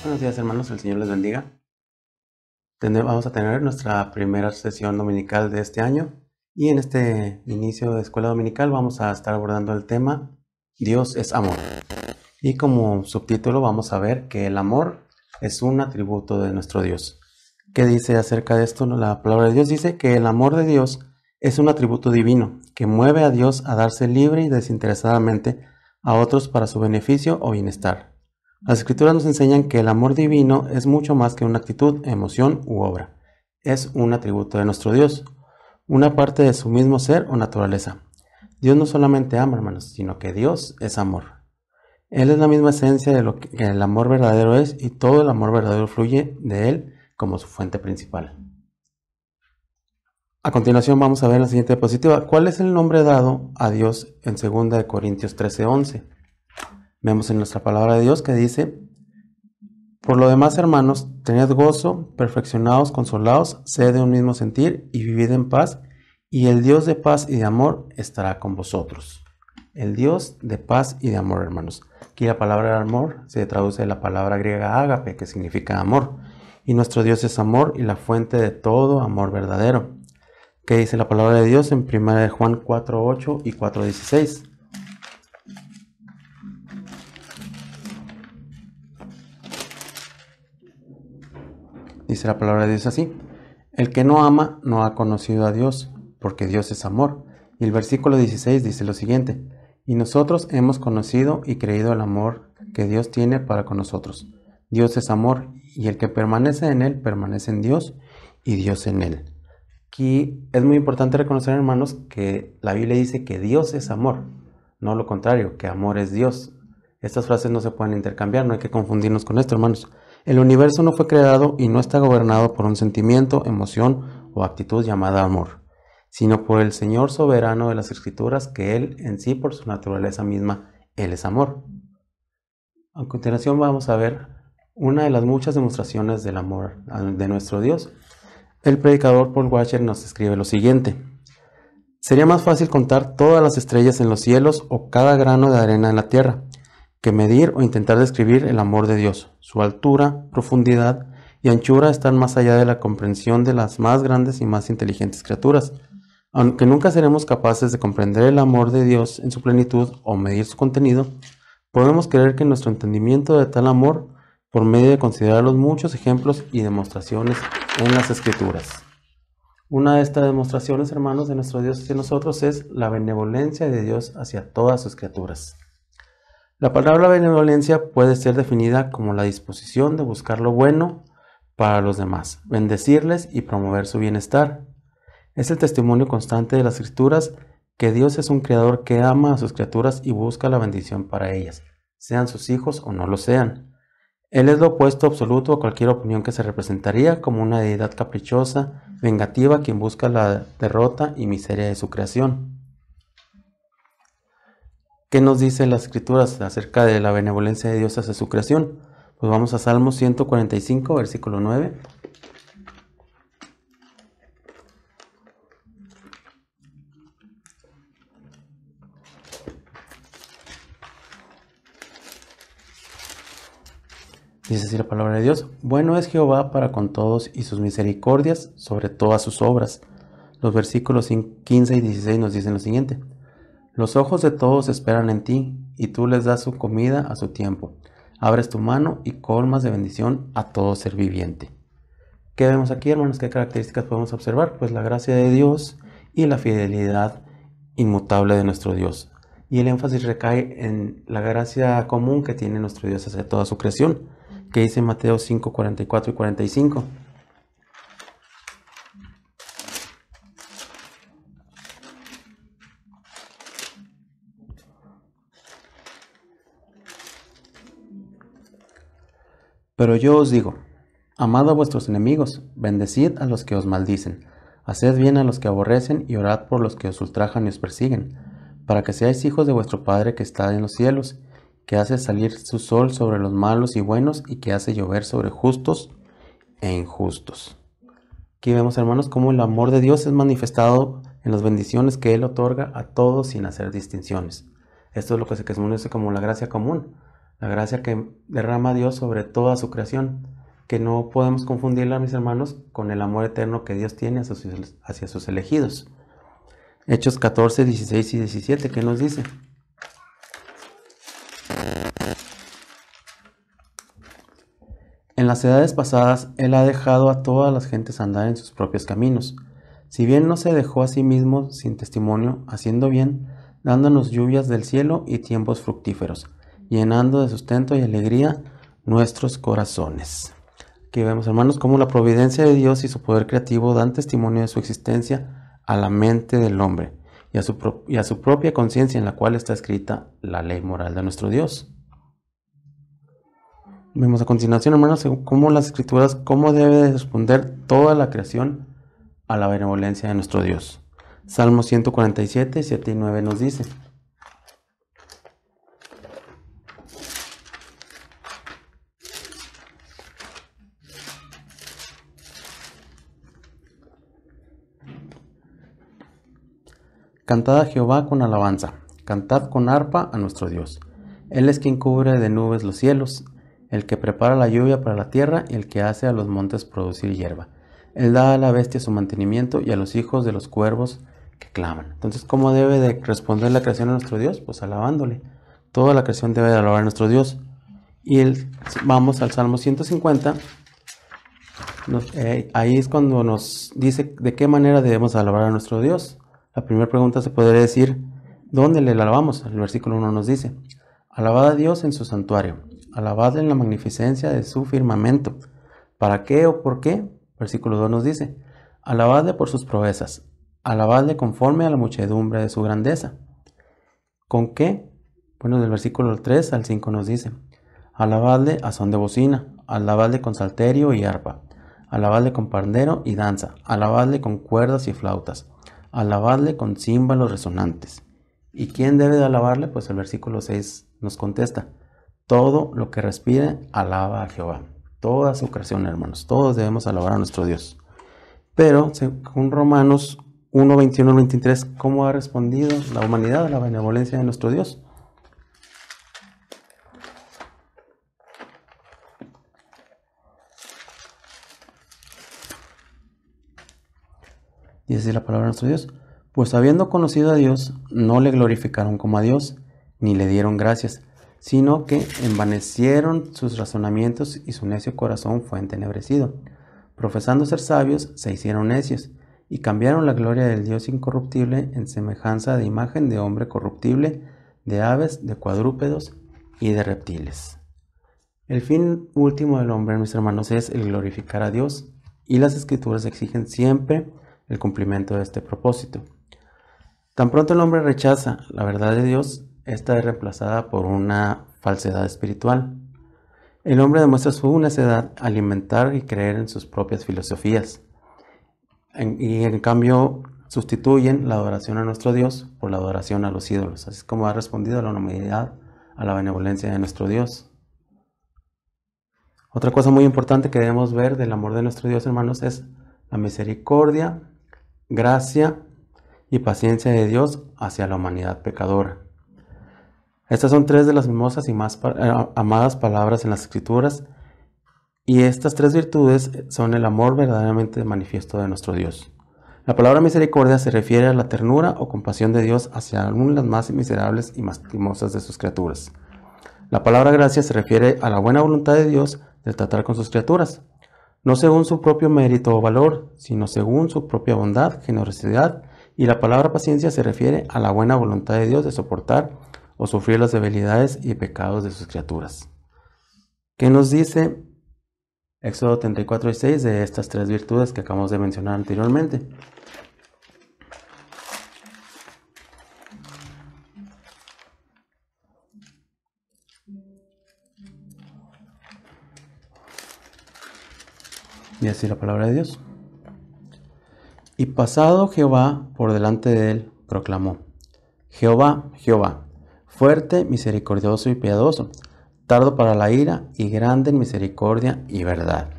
Buenos días, hermanos, el Señor les bendiga. Vamos a tener nuestra primera sesión dominical de este año y en este inicio de escuela dominical vamos a estar abordando el tema Dios es amor. Y como subtítulo vamos a ver que el amor es un atributo de nuestro Dios. ¿Qué dice acerca de esto? La palabra de Dios dice que el amor de Dios es un atributo divino que mueve a Dios a darse libre y desinteresadamente a otros para su beneficio o bienestar. Las Escrituras nos enseñan que el amor divino es mucho más que una actitud, emoción u obra. Es un atributo de nuestro Dios, una parte de su mismo ser o naturaleza. Dios no solamente ama, hermanos, sino que Dios es amor. Él es la misma esencia de lo que el amor verdadero es y todo el amor verdadero fluye de Él como su fuente principal. A continuación vamos a ver la siguiente diapositiva. ¿Cuál es el nombre dado a Dios en 2 Corintios 13:11? Vemos en nuestra palabra de Dios que dice: por lo demás, hermanos, tened gozo, perfeccionaos, consolaos, sed de un mismo sentir y vivid en paz, y el Dios de paz y de amor estará con vosotros. El Dios de paz y de amor, hermanos. Aquí la palabra amor se traduce de la palabra griega ágape, que significa amor, y nuestro Dios es amor y la fuente de todo amor verdadero. ¿Qué dice la palabra de Dios en 1 Juan 4:8 y 4:16? Dice la palabra de Dios así: el que no ama no ha conocido a Dios, porque Dios es amor. Y el versículo 16 dice lo siguiente: y nosotros hemos conocido y creído el amor que Dios tiene para con nosotros. Dios es amor, y el que permanece en Él permanece en Dios, y Dios en Él. Aquí es muy importante reconocer, hermanos, que la Biblia dice que Dios es amor, no lo contrario, que amor es Dios. Estas frases no se pueden intercambiar, no hay que confundirnos con esto, hermanos. El universo no fue creado y no está gobernado por un sentimiento, emoción o actitud llamada amor, sino por el Señor soberano de las Escrituras, que Él en sí, por su naturaleza misma, Él es amor. A continuación vamos a ver una de las muchas demostraciones del amor de nuestro Dios. El predicador Paul Washer nos escribe lo siguiente: sería más fácil contar todas las estrellas en los cielos o cada grano de arena en la tierra, que medir o intentar describir el amor de Dios. Su altura, profundidad y anchura están más allá de la comprensión de las más grandes y más inteligentes criaturas. Aunque nunca seremos capaces de comprender el amor de Dios en su plenitud o medir su contenido, podemos creer que nuestro entendimiento de tal amor, por medio de considerar los muchos ejemplos y demostraciones en las Escrituras. Una de estas demostraciones, hermanos, de nuestro Dios hacia nosotros es la benevolencia de Dios hacia todas sus criaturas. La palabra benevolencia puede ser definida como la disposición de buscar lo bueno para los demás, bendecirles y promover su bienestar. Es el testimonio constante de las Escrituras que Dios es un creador que ama a sus criaturas y busca la bendición para ellas, sean sus hijos o no lo sean. Él es lo opuesto absoluto a cualquier opinión que se representaría como una deidad caprichosa, vengativa, quien busca la derrota y miseria de su creación. ¿Qué nos dicen las Escrituras acerca de la benevolencia de Dios hacia su creación? Pues vamos a Salmos 145, versículo 9. Dice así la palabra de Dios: bueno es Jehová para con todos y sus misericordias sobre todas sus obras. Los versículos 15 y 16 nos dicen lo siguiente: los ojos de todos esperan en ti, y tú les das su comida a su tiempo. Abres tu mano y colmas de bendición a todo ser viviente. ¿Qué vemos aquí, hermanos? ¿Qué características podemos observar? Pues la gracia de Dios y la fidelidad inmutable de nuestro Dios. Y el énfasis recae en la gracia común que tiene nuestro Dios hacia toda su creación, que dice en Mateo 5, 44 y 45. Pero yo os digo, amad a vuestros enemigos, bendecid a los que os maldicen, haced bien a los que aborrecen y orad por los que os ultrajan y os persiguen, para que seáis hijos de vuestro Padre que está en los cielos, que hace salir su sol sobre los malos y buenos y que hace llover sobre justos e injustos. Aquí vemos, hermanos, cómo el amor de Dios es manifestado en las bendiciones que Él otorga a todos sin hacer distinciones. Esto es lo que se conoce como la gracia común, la gracia que derrama Dios sobre toda su creación, que no podemos confundirla, mis hermanos, con el amor eterno que Dios tiene hacia sus elegidos. Hechos 14, 16 y 17, ¿qué nos dice? En las edades pasadas, Él ha dejado a todas las gentes andar en sus propios caminos. Si bien no se dejó a sí mismo sin testimonio, haciendo bien, dándonos lluvias del cielo y tiempos fructíferos, llenando de sustento y alegría nuestros corazones. Aquí vemos, hermanos, cómo la providencia de Dios y su poder creativo dan testimonio de su existencia a la mente del hombre y a su propia conciencia, en la cual está escrita la ley moral de nuestro Dios. Vemos a continuación, hermanos, cómo las escrituras, cómo debe de responder toda la creación a la benevolencia de nuestro Dios. Salmo 147, 7 y 9 nos dice: Cantad a Jehová con alabanza, cantad con arpa a nuestro Dios. Él es quien cubre de nubes los cielos, el que prepara la lluvia para la tierra y el que hace a los montes producir hierba. Él da a la bestia su mantenimiento y a los hijos de los cuervos que claman. Entonces, ¿cómo debe de responder la creación a nuestro Dios? Pues alabándole. Toda la creación debe de alabar a nuestro Dios. Y vamos al Salmo 150. Ahí es cuando nos dice de qué manera debemos alabar a nuestro Dios. La primera pregunta se podría decir, ¿dónde le alabamos? El versículo 1 nos dice: alabad a Dios en su santuario, alabadle en la magnificencia de su firmamento. ¿Para qué o por qué? Versículo 2 nos dice: alabadle por sus proezas, alabadle conforme a la muchedumbre de su grandeza. ¿Con qué? Bueno, del versículo 3 al 5 nos dice: alabadle a son de bocina, alabadle con salterio y arpa, alabadle con pandero y danza, alabadle con cuerdas y flautas, alabadle con címbalos resonantes. ¿Y quién debe de alabarle? Pues el versículo 6 nos contesta: todo lo que respire, alaba a Jehová. Toda su creación, hermanos, todos debemos alabar a nuestro Dios. Pero, según Romanos 1, 21 al 23, ¿cómo ha respondido la humanidad a la benevolencia de nuestro Dios? Dice la palabra de nuestro Dios: pues habiendo conocido a Dios, no le glorificaron como a Dios, ni le dieron gracias, sino que envanecieron sus razonamientos y su necio corazón fue entenebrecido. Profesando ser sabios, se hicieron necios, y cambiaron la gloria del Dios incorruptible en semejanza de imagen de hombre corruptible, de aves, de cuadrúpedos y de reptiles. El fin último del hombre, mis hermanos, es el glorificar a Dios, y las Escrituras exigen siempre el cumplimiento de este propósito. Tan pronto el hombre rechaza la verdad de Dios, esta es reemplazada por una falsedad espiritual. El hombre demuestra su necedad al alimentar y creer en sus propias filosofías. Y en cambio sustituyen la adoración a nuestro Dios por la adoración a los ídolos. Así es como ha respondido la humanidad a la benevolencia de nuestro Dios. Otra cosa muy importante que debemos ver del amor de nuestro Dios, hermanos, es la misericordia, gracia y paciencia de Dios hacia la humanidad pecadora. Estas son tres de las hermosas y más amadas palabras en las Escrituras, y estas tres virtudes son el amor verdaderamente manifiesto de nuestro Dios. La palabra misericordia se refiere a la ternura o compasión de Dios hacia aún las más miserables y más lastimosas de sus criaturas. La palabra gracia se refiere a la buena voluntad de Dios de tratar con sus criaturas, no según su propio mérito o valor, sino según su propia bondad, generosidad. Y la palabra paciencia se refiere a la buena voluntad de Dios de soportar o sufrir las debilidades y pecados de sus criaturas. ¿Qué nos dice Éxodo 34 y 6 de estas tres virtudes que acabamos de mencionar anteriormente? Y así la palabra de Dios: y pasado Jehová por delante de él, proclamó: Jehová, Jehová, fuerte, misericordioso y piadoso, tardo para la ira y grande en misericordia y verdad.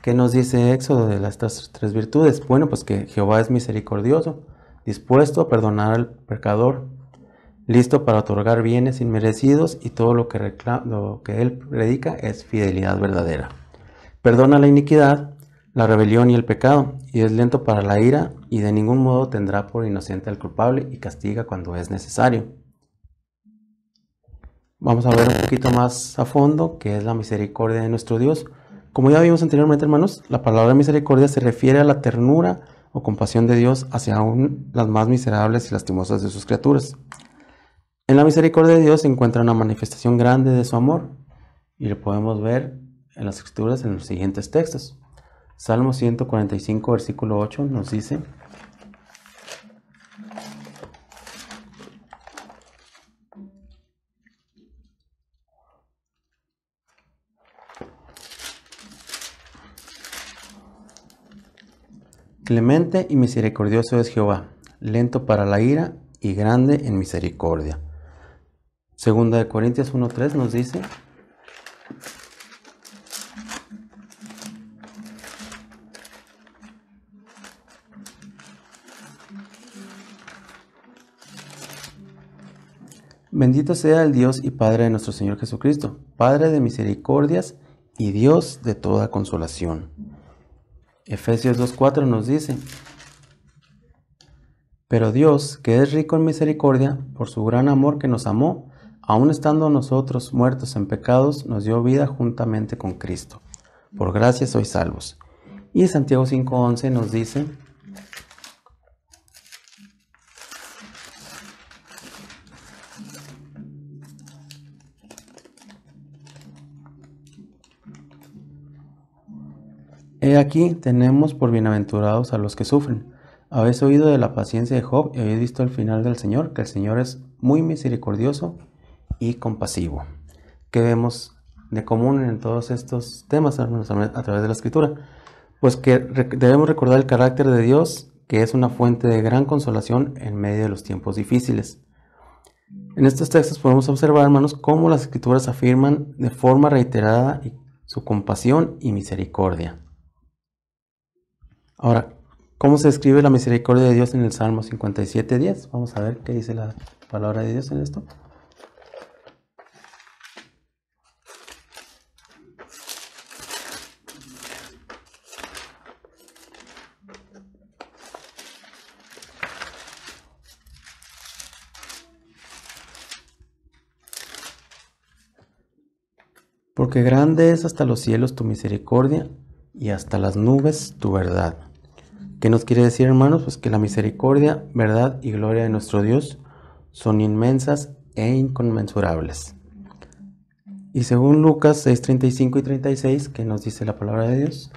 ¿Qué nos dice Éxodo de estas tres virtudes? Bueno, pues que Jehová es misericordioso, dispuesto a perdonar al pecador, listo para otorgar bienes inmerecidos, y todo lo que él predica es fidelidad verdadera. Perdona la iniquidad, la rebelión y el pecado, y es lento para la ira, y de ningún modo tendrá por inocente al culpable, y castiga cuando es necesario. Vamos a ver un poquito más a fondo qué es la misericordia de nuestro Dios. Como ya vimos anteriormente, hermanos, la palabra misericordia se refiere a la ternura o compasión de Dios hacia aún las más miserables y lastimosas de sus criaturas. En la misericordia de Dios se encuentra una manifestación grande de su amor, y lo podemos ver en las Escrituras en los siguientes textos. Salmo 145, versículo 8 nos dice: Clemente y misericordioso es Jehová, lento para la ira y grande en misericordia. Segunda de Corintios 1:3 nos dice: Bendito sea el Dios y Padre de nuestro Señor Jesucristo, Padre de misericordias y Dios de toda consolación. Efesios 2:4 nos dice: Pero Dios, que es rico en misericordia, por su gran amor que nos amó, aun estando nosotros muertos en pecados, nos dio vida juntamente con Cristo. Por gracia sois salvos. Y Santiago 5:11 nos dice: He aquí tenemos por bienaventurados a los que sufren. Habéis oído de la paciencia de Job y habéis visto el final del Señor, que el Señor es muy misericordioso y compasivo. ¿Qué vemos de común en todos estos temas, hermanos, a través de la Escritura? Pues que debemos recordar el carácter de Dios, que es una fuente de gran consolación en medio de los tiempos difíciles. En estos textos podemos observar, hermanos, cómo las Escrituras afirman de forma reiterada su compasión y misericordia. Ahora, ¿cómo se describe la misericordia de Dios en el Salmo 57:10? Vamos a ver qué dice la palabra de Dios en esto. Porque grande es hasta los cielos tu misericordia y hasta las nubes tu verdad. ¿Qué nos quiere decir, hermanos? Pues que la misericordia, verdad y gloria de nuestro Dios son inmensas e inconmensurables. Y según Lucas 6:35 y 36, ¿qué nos dice la palabra de Dios?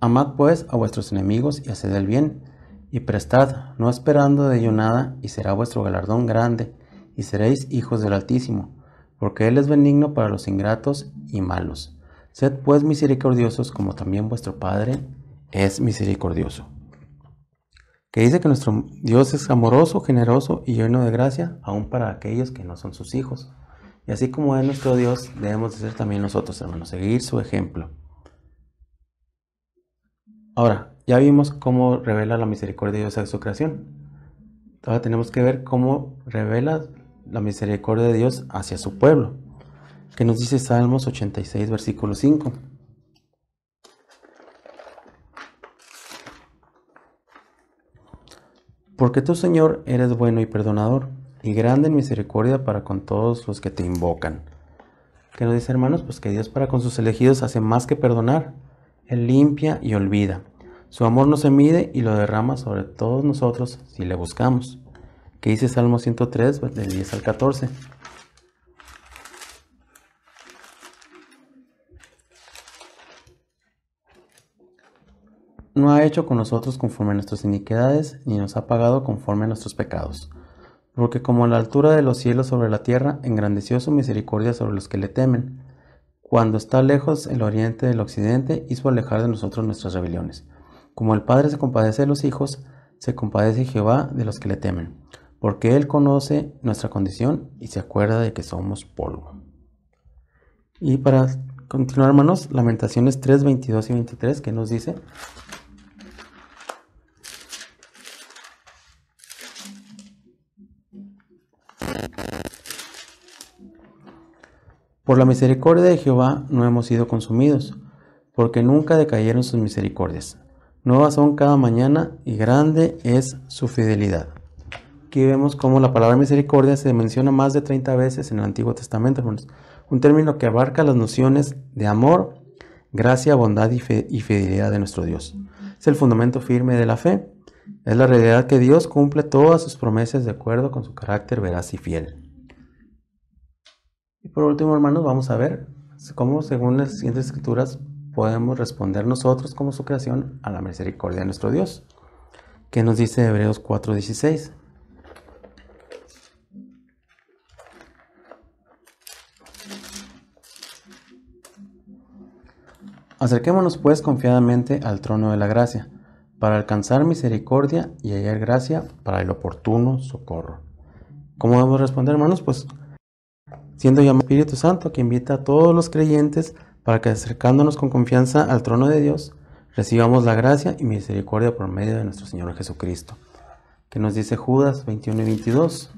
Amad pues a vuestros enemigos y haced el bien, y prestad, no esperando de ello nada, y será vuestro galardón grande, y seréis hijos del Altísimo, porque Él es benigno para los ingratos y malos. Sed pues misericordiosos, como también vuestro Padre es misericordioso. Que dice que nuestro Dios es amoroso, generoso y lleno de gracia, aun para aquellos que no son sus hijos. Y así como es nuestro Dios, debemos de ser también nosotros, hermanos, seguir su ejemplo. Ahora, ya vimos cómo revela la misericordia de Dios a su creación. Ahora tenemos que ver cómo revela la misericordia de Dios hacia su pueblo, que nos dice Salmos 86, versículo 5. Porque tú, Señor, eres bueno y perdonador, y grande en misericordia para con todos los que te invocan. ¿Qué nos dice, hermanos? Pues que Dios para con sus elegidos hace más que perdonar. Él limpia y olvida. Su amor no se mide y lo derrama sobre todos nosotros si le buscamos. ¿Qué dice Salmo 103, del 10 al 14? No ha hecho con nosotros conforme a nuestras iniquidades, ni nos ha pagado conforme a nuestros pecados. Porque como la altura de los cielos sobre la tierra, engrandeció su misericordia sobre los que le temen. Cuando está lejos el oriente del occidente, hizo alejar de nosotros nuestras rebeliones. Como el Padre se compadece de los hijos, se compadece Jehová de los que le temen, porque Él conoce nuestra condición y se acuerda de que somos polvo. Y para continuar, hermanos, Lamentaciones 3, 22 y 23, que nos dice: Por la misericordia de Jehová no hemos sido consumidos, porque nunca decayeron sus misericordias. Nuevas son cada mañana y grande es su fidelidad. Aquí vemos cómo la palabra misericordia se menciona más de 30 veces en el Antiguo Testamento, hermanos. Un término que abarca las nociones de amor, gracia, bondad y fidelidad de nuestro Dios. Es el fundamento firme de la fe. Es la realidad que Dios cumple todas sus promesas de acuerdo con su carácter veraz y fiel. Y por último, hermanos, vamos a ver cómo, según las siguientes escrituras, podemos responder nosotros como su creación a la misericordia de nuestro Dios. ¿Qué nos dice Hebreos 4:16? Acerquémonos pues confiadamente al trono de la gracia, para alcanzar misericordia y hallar gracia para el oportuno socorro. ¿Cómo debemos responder, hermanos? Pues siendo llamado Espíritu Santo, que invita a todos los creyentes para que, acercándonos con confianza al trono de Dios, recibamos la gracia y misericordia por medio de nuestro Señor Jesucristo. ¿Qué nos dice Judas 21 y 22?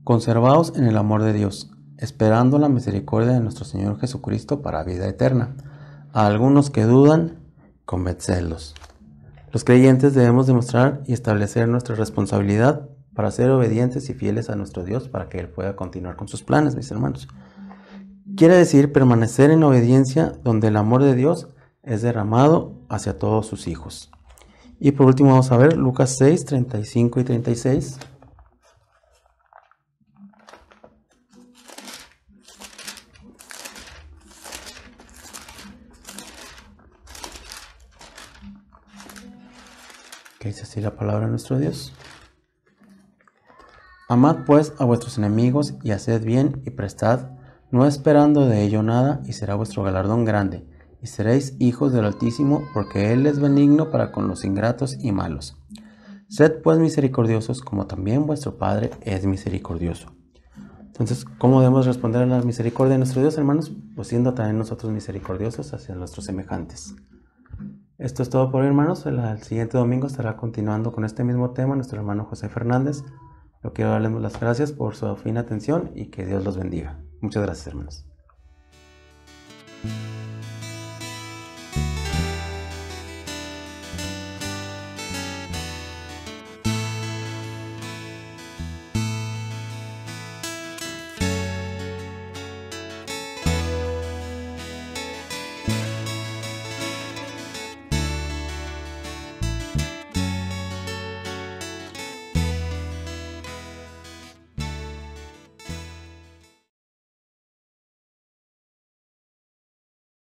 Conservaos en el amor de Dios, esperando la misericordia de nuestro Señor Jesucristo para vida eterna. A algunos que dudan, convencedlos. Los creyentes debemos demostrar y establecer nuestra responsabilidad para ser obedientes y fieles a nuestro Dios para que Él pueda continuar con sus planes, mis hermanos. Quiere decir permanecer en obediencia donde el amor de Dios es derramado hacia todos sus hijos. Y por último vamos a ver Lucas 6, 35 y 36. Que dice así la palabra de nuestro Dios: Amad pues a vuestros enemigos y haced bien y prestad, no esperando de ello nada, y será vuestro galardón grande, y seréis hijos del Altísimo, porque Él es benigno para con los ingratos y malos. Sed pues misericordiosos, como también vuestro Padre es misericordioso. Entonces, ¿cómo debemos responder a la misericordia de nuestro Dios, hermanos? Pues siendo también nosotros misericordiosos hacia nuestros semejantes. Esto es todo por hoy, hermanos. El siguiente domingo estará continuando con este mismo tema nuestro hermano José Fernández. Yo quiero darles las gracias por su fina atención y que Dios los bendiga. Muchas gracias, hermanos.